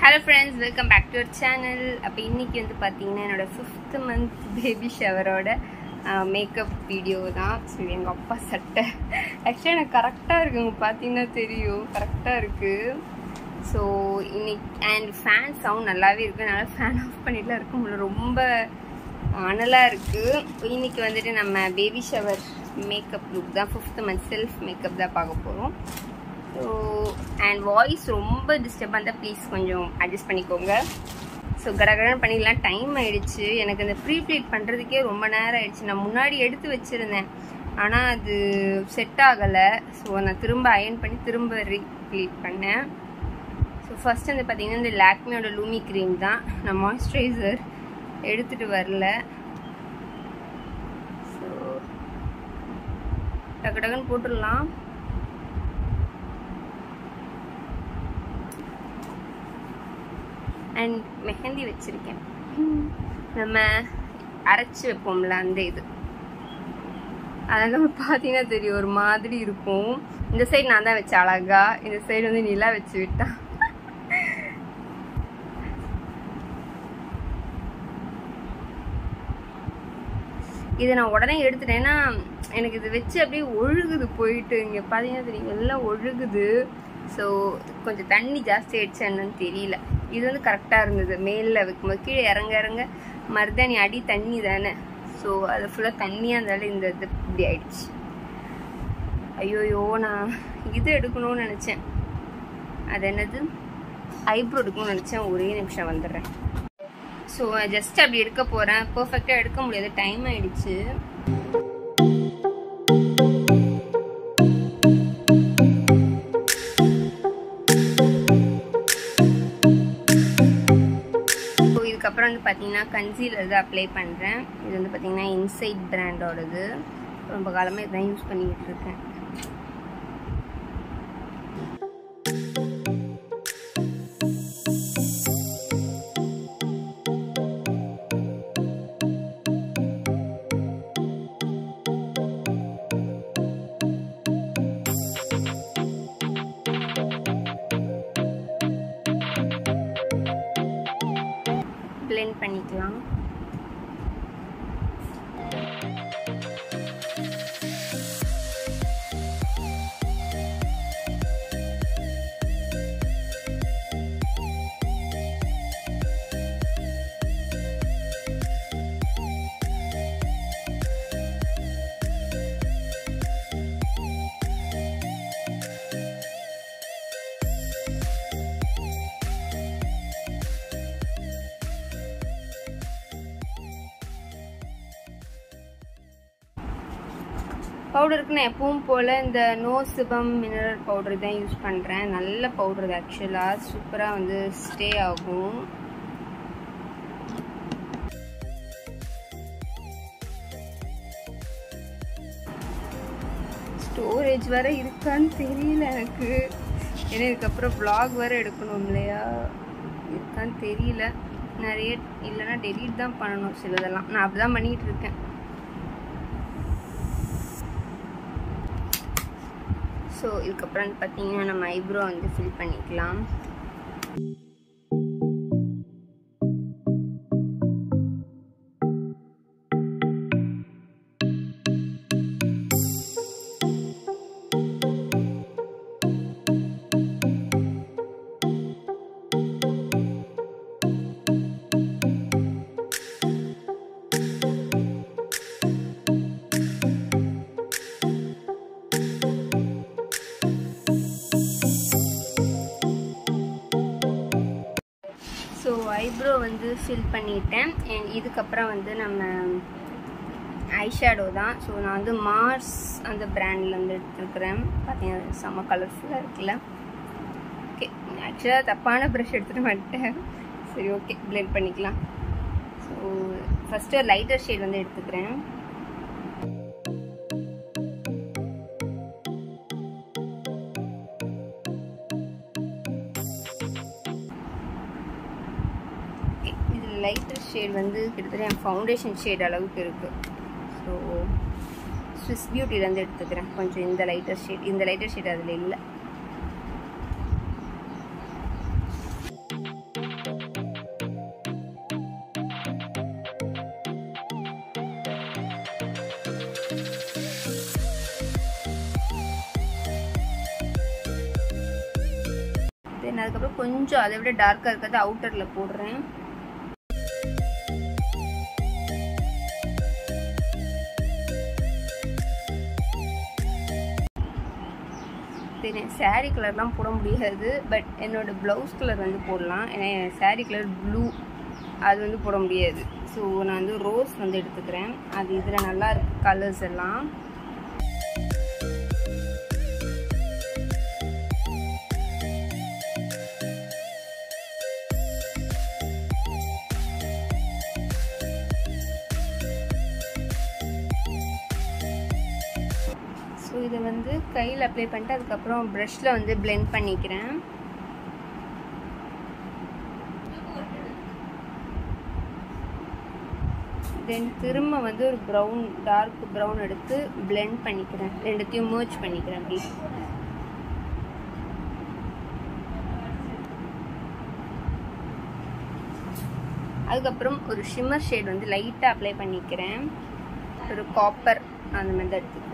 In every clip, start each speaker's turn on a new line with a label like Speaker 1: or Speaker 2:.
Speaker 1: Hello friends, welcome back to our channel. அப்ப இன்னைக்கு வந்து பாத்தீங்கன்னா என்னோட 5th month baby shower ஓட மேக்கப் வீடியோ தான். சோ எங்க அப்பா சட்டை एक्चुअली எனக்கு கரெக்ட்டா இருக்குங்க, பாத்தீங்கன்னா தெரியும், கரெக்ட்டா இருக்கு. சோ இன்னைக்கு and fan sound நல்லாவே இருக்கு. நான் fan ஆஃப் பண்ணிட்டல இருக்கும்ல, ரொம்ப அனலா இருக்கு. இன்னைக்கு வந்துட்டு நம்ம பேபி ஷவர் மேக்கப் லுக் தான், 5th month செல்ஃப் மேக்கப் தான் பார்க்க போறோம். ஸோ அண்ட் வாய்ஸ் ரொம்ப டிஸ்டர்பாக இருந்தால் ப்ளீஸ் கொஞ்சம் அட்ஜஸ்ட் பண்ணிக்கோங்க. ஸோ கடகடன்னு பண்ணிடலாம், டைம் ஆகிடுச்சு. எனக்கு இந்த ப்ரீ ப்ளீட் பண்ணுறதுக்கே ரொம்ப நேரம் ஆகிடுச்சு. நான் முன்னாடி எடுத்து வச்சுருந்தேன், ஆனால் அது செட் ஆகலை. ஸோ நான் திரும்ப அயர்ன் பண்ணி திரும்ப ரீப்ளீட் பண்ணேன். ஸோ ஃபஸ்ட்டு வந்து பார்த்திங்கன்னா இந்த லாக்மியோட லூமி க்ரீம் தான். நான் மாய்ஸ்சரைசர் எடுத்துகிட்டு வரல. ஸோ டக்கு டக்குன்னு போட்டுடலாம். அண்ட் மெஹந்தி வச்சுருக்கேன், நம்ம அரைச்சி வைப்போம்ல அந்த இது. அதெல்லாம் நம்ம பார்த்தீங்கன்னா தெரியும், ஒரு மாதிரி இருக்கும். இந்த சைடு நான் தான் வச்சேன் அழகா, இந்த சைடு வந்து நிலா வச்சு விட்டா. இதை நான் உடனே எடுத்துட்டேன்னா எனக்கு இது வச்சு அப்படியே ஒழுகுது போயிட்டு. இங்கே பார்த்தீங்கன்னா தெரியும், எல்லாம் ஒழுகுது. ஸோ கொஞ்சம் தண்ணி ஜாஸ்தி ஆயிடுச்சு என்னன்னு தெரியல. இது வந்து கரெக்டாக இருந்தது. மேலில் வைக்கும்போது கீழே இறங்க இறங்க மருதாணி அடி தண்ணி தானே. ஸோ அது ஃபுல்லாக தண்ணியாக இருந்தாலும் இந்த இது இப்படி ஆயிடுச்சு. ஐயோயோ, நான் இது எடுக்கணும்னு நினச்சேன். அது என்னது, ஐப்ரோ எடுக்கணும்னு நினச்சேன். ஒரே நிமிஷம் வந்துடுறேன். ஸோ ஜஸ்ட் அப்படி எடுக்க போகிறேன். பர்ஃபெக்டாக எடுக்க முடியாது, டைம் ஆயிடுச்சு. அப்புறம் வந்து பார்த்தீங்கன்னா கன்சீலர் தான் அப்ளை பண்ணுறேன். இது வந்து பார்த்தீங்கன்னா இன்சைட் பிராண்டோடது. ரொம்ப காலமாக இதுதான் யூஸ் பண்ணிக்கிட்டு இருக்கேன். பிளெண்ட் பண்ணிக்கலாம். பவுடருக்கு நான் எப்பவும் போல் இந்த நோ சிபம் மினரல் பவுடர் தான் யூஸ் பண்ணுறேன். நல்ல பவுடர் ஆக்சுவலாக, சூப்பராக வந்து ஸ்டே ஆகும். ஸ்டோரேஜ் வேறு இருக்கான்னு தெரியல எனக்கு, ஏன்னா இதுக்கப்புறம் வ்ளாக் வேறு எடுக்கணும் இல்லையா, இருக்கான்னு தெரியல. நிறைய இல்லைன்னா டெலீட் தான் பண்ணணும் சிலதெல்லாம். நான் அப்படி தான் பண்ணிகிட்டு இருக்கேன். ஸோ இதுக்கப்புறம் பார்த்தீங்கன்னா நம்ம ஐப்ரோ வந்து ஃபில் பண்ணிக்கலாம். ஸோ ஐப்ரோ வந்து ஃபில் பண்ணிட்டேன். அண்ட் இதுக்கப்புறம் வந்து நம்ம ஐஷேடோ தான். ஸோ நான் வந்து மார்ஸ் அந்த பிராண்ட்லேருந்து எடுத்துருக்குறேன். பார்த்தீங்கன்னா செம்ம கலர்ஃபுல்லாக இருக்குல்ல. ஓகே, ஆக்சுவலாக தப்பான ப்ரஷ் எடுத்துகிட்டு வந்துட்டேன். சரி, ஓகே, பிளெண்ட் பண்ணிக்கலாம். ஸோ ஃபஸ்ட்டு ஒரு லைட்டர் ஷேட் வந்து எடுத்துக்கிறேன். லைட்டர் ஷேட் வந்து கிட்டத்தட்ட என் ஃபவுண்டேஷன் ஷேட் அளவுக்கு இருக்குது. ஸோ ஸ்விஸ் பியூட்டிலேருந்து எடுத்துக்கிறேன் கொஞ்சம் இந்த லைட்டர் ஷேட். இந்த லைட்டர் ஷேட் அதில் இல்லை. அண்ட் அதுக்கப்புறம் கொஞ்சம் அதை விட டார்க்காக இருக்கிறது அவுட்டரில் போடுறேன். சாரீ கலர்லாம் போட முடியாது, பட் என்னோட ப்ளவுஸ் கலர் வந்து போடலாம். ஏன்னா சாரீ கலர் ப்ளூ, அது வந்து போட முடியாது. ஸோ நான் வந்து ரோஸ் வந்து எடுத்துக்கிறேன். அது இதில் நல்லா இருக்கு கலர்ஸ் எல்லாம். ஸோ இதை வந்து கையில் அப்ளை பண்ணிட்டு அதுக்கப்புறம் ப்ரஷில் வந்து பிளெண்ட் பண்ணிக்கிறேன். தென் திரும்ப வந்து ஒரு ப்ரௌன், டார்க் ப்ரௌன் எடுத்து பிளெண்ட் பண்ணிக்கிறேன். ரெண்டுத்தையும் மர்ஜ் பண்ணிக்கிறேன் அப்படி. அதுக்கப்புறம் ஒரு ஷிம்மர் ஷேட் வந்து லைட்டாக அப்ளை பண்ணிக்கிறேன். ஒரு காப்பர் அந்த மாதிரி தான் எடுத்துக்கிறேன்.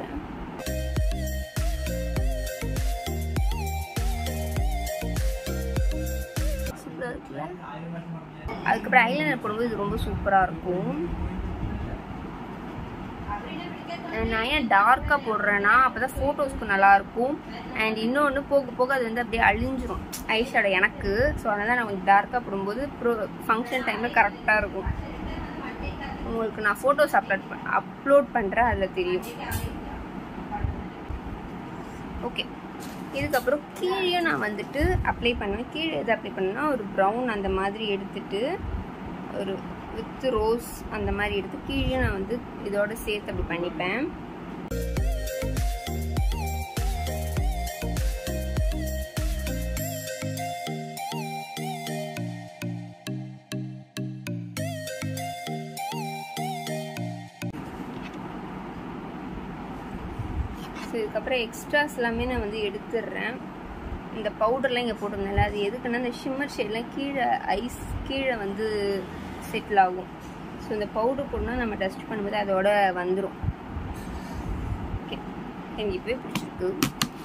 Speaker 1: சூப்பராக இருக்குல்ல? அதுக்கப்புறம் ஐலைனர் போடும்போது இது ரொம்ப சூப்பராக இருக்கும். நான் ஏன் டார்க்காக போடுறேன்னா அப்போ தான் ஃபோட்டோஸ்க்கு நல்லாயிருக்கும். அண்ட் இன்னொன்று போக போக அது வந்து அப்படியே அழிஞ்சிரும் ஐ ஷேடோ எனக்கு. ஸோ அதனால் நான் கொஞ்சம் டார்க்காக போடும்போது ஃபங்க்ஷன் டைமில் கரெக்டாக இருக்கும். உங்களுக்கு நான் ஃபோட்டோஸ் அப்லோட் பண்ணுறேன், அதில் தெரியும். ஓகே, இதுக்கப்புறம் கீழே நான் வந்துட்டு அப்ளை பண்ணுவேன். கீழே எது அப்ளை பண்ணேன்னா ஒரு ப்ரௌன் அந்த மாதிரி எடுத்துட்டு ஒரு வித் ரோஸ் அந்த மாதிரி எடுத்து கீழே நான் வந்து இதோட சேர்த்து அப்படி பண்ணிப்பேன். ஸோ இதுக்கப்புறம் எக்ஸ்ட்ராஸ் எல்லாமே நான் வந்து எடுத்துடுறேன். இந்த பவுடர்லாம் இங்கே போட்டிருந்தேன்ல, அது எதுக்குன்னா இந்த ஷிம்மர் ஷேட்லாம் கீழே ஐஸ் கீழே வந்து செட்டில் ஆகும். ஸோ இந்த பவுடர் போடணும் நம்ம டஸ்ட் பண்ணும்போது அதோட வந்துடும். ஓகே, எனக்கு இப்போவே பிடிச்சிருக்கு.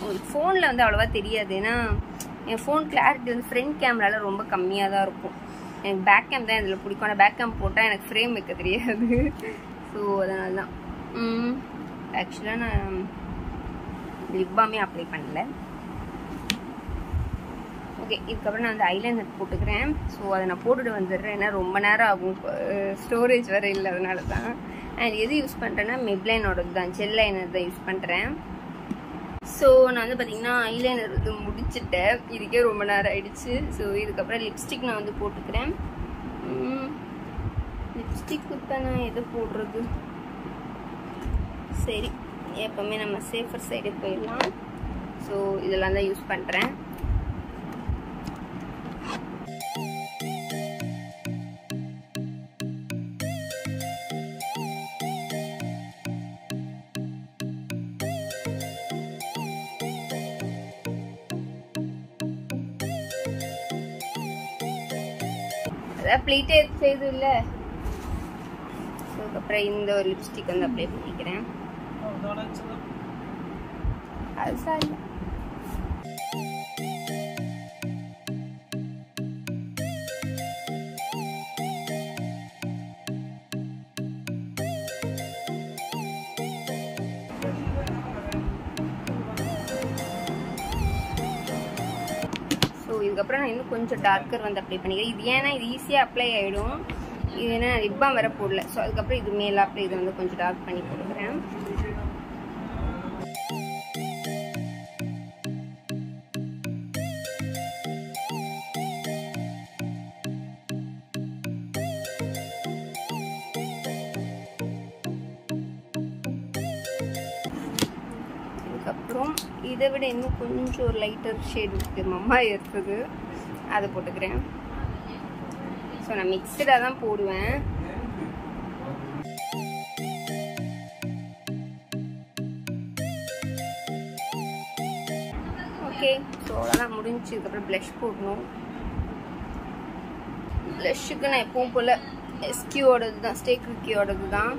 Speaker 1: உங்களுக்கு ஃபோனில் வந்து அவ்வளோவா தெரியாது, ஏன்னா என் ஃபோன் கிளாரிட்டி வந்து ஃப்ரண்ட் கேமராவில் ரொம்ப கம்மியாக தான் இருக்கும். எனக்கு பேக் கேம் தான் இதில் பிடிக்கும். ஆனால் பேக் கேம் போட்டால் எனக்கு ஃப்ரேம் வைக்க தெரியாது. ஸோ அதனால தான். ஆக்சுவலாக நான் லிப் பாமே அப்ளை பண்ணல. ஓகே, இதுக்கப்புறம் நான் அந்த ஐலைனர் போட்டுக்கிறேன். ஸோ அதை நான் போட்டுட்டு வந்துடுறேன், ஏன்னா ரொம்ப நேரம் ஆகும், ஸ்டோரேஜ் வேறு இல்லை, அதனால தான். அண்ட் எது யூஸ் பண்ணுறேன்னா மெப்லைனோடது தான், ஜெல் லைனர் தான் யூஸ் பண்ணுறேன். ஸோ நான் வந்து பார்த்திங்கன்னா ஐலைனர் வந்து முடிச்சுட்டேன். இதுக்கே ரொம்ப நேரம் ஆகிடுச்சு. ஸோ இதுக்கப்புறம் லிப்ஸ்டிக் நான் வந்து போட்டுக்கிறேன். லிப்ஸ்டிக் கொடுத்தா நான் எதை போடுறது? சரி, எப்போவுமே நம்ம சேஃபர் சைடு போயிடலாம். ஸோ இதெல்லாம் தான் யூஸ் பண்ணுறேன். அதான் பிளேட்டே செய்து இல்லை. ஸோ அதுக்கப்புறம் இந்த ஒரு லிப்ஸ்டிக் வந்து அப்ளை பண்ணிக்கிறேன். அது சாரி. ஸோ இதுக்கப்புறம் நான் இன்னும் கொஞ்சம் டார்க்கர் வந்து அப்ளை பண்ணிக்கிறேன். இது ஏன்னா இது ஈஸியாக அப்ளை ஆகிடும். இது ஏன்னா லிப் பாம் வேற போடல. ஸோ அதுக்கப்புறம் இது மேலே அப்ளை இதை வந்து கொஞ்சம் டார்க் பண்ணி போடுறேன். அதுக்கப்புறம் இதை விட இன்னும் கொஞ்சம் ஒரு லைட்டர் ஷேட் இருக்குது, மம்மா இருக்குது, அதை போட்டுக்கிறேன். ஸோ நான் மிக்சடாக தான் போடுவேன். ஓகே, ஸோ அதெல்லாம் முடிஞ்சு. இதுக்கப்புறம் ப்ளஷ் போடணும். ப்ளஷ்ஷுக்கு நான் எப்பவும் போல் எஸ்கியோடது தான், ஸ்டேக்ரிக்கியோடது தான்.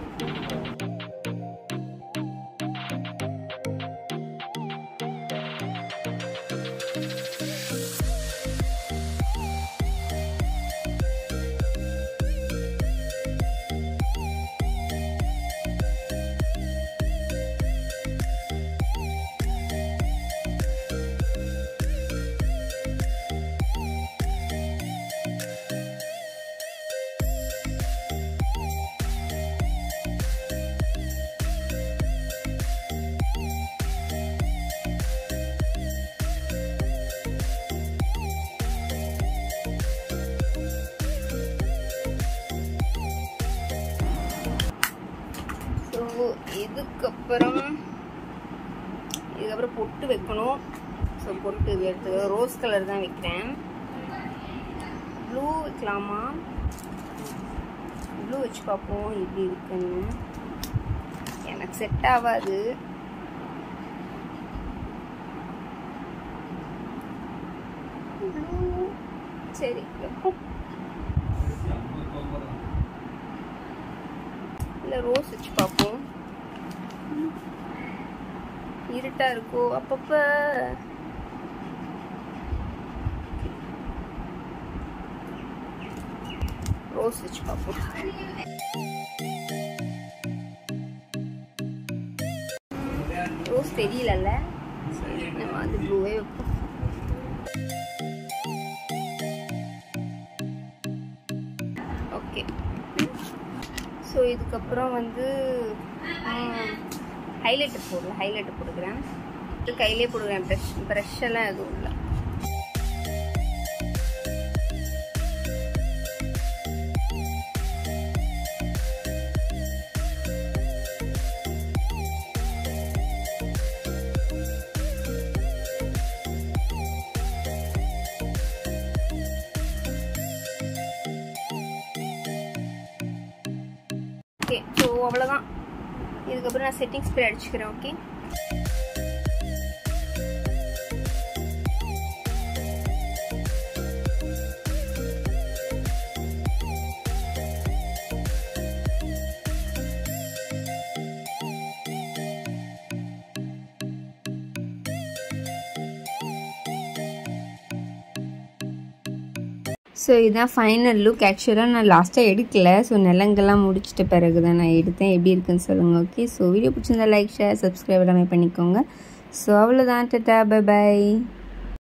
Speaker 1: இதுக்கப்புறம் பொட்டு வைக்கணும். ஸோ பொட்டு எடுத்து ரோஸ் கலர் தான் வைக்கிறேன். ப்ளூ வைக்கலாமா? ப்ளூ வச்சு பார்ப்போம் எப்படி இருக்குன்னு. எனக்கு செட் ஆகாது. சரி இல்லை ரோஸ் வச்சு பார்ப்போம். இருட்டா இருக்கோ அப்பப்ப. ரோஸ் வச்சு பார்ப்போம். ரோஸ் தெரியலல்ல, நம்ம வந்து ப்ளூவே வைப்போம். ஓகே. ஸோ இதுக்கப்புறம் வந்து ஹைலைட்டர் போடுக்கிறேன். கையிலே போடுகிறேன். ப்ரஷ் எல்லாம் எதுவும் இல்லை. ஓகே. ஸோ அவ்வளோதான். இதுக்கப்புறம் நான் செட்டிங் ஸ்ப்ரே அடிச்சுக்கிறேன். ஓகே. ஸோ இதுதான் ஃபைனல் லுக். ஆக்சுவலாக நான் லாஸ்ட்டாக எடுக்கலை. ஸோ நிலங்கெல்லாம் முடிச்சிட்ட பிறகு தான் நான் எடுத்தேன். எப்படி இருக்குன்னு சொல்லுங்கள். ஓகே. ஸோ வீடியோ பிடிச்சிருந்தா லைக், ஷேர், சப்ஸ்கிரைப் எல்லாமே பண்ணிக்கோங்க. ஸோ அவ்வளோதான். Tata, bye bye.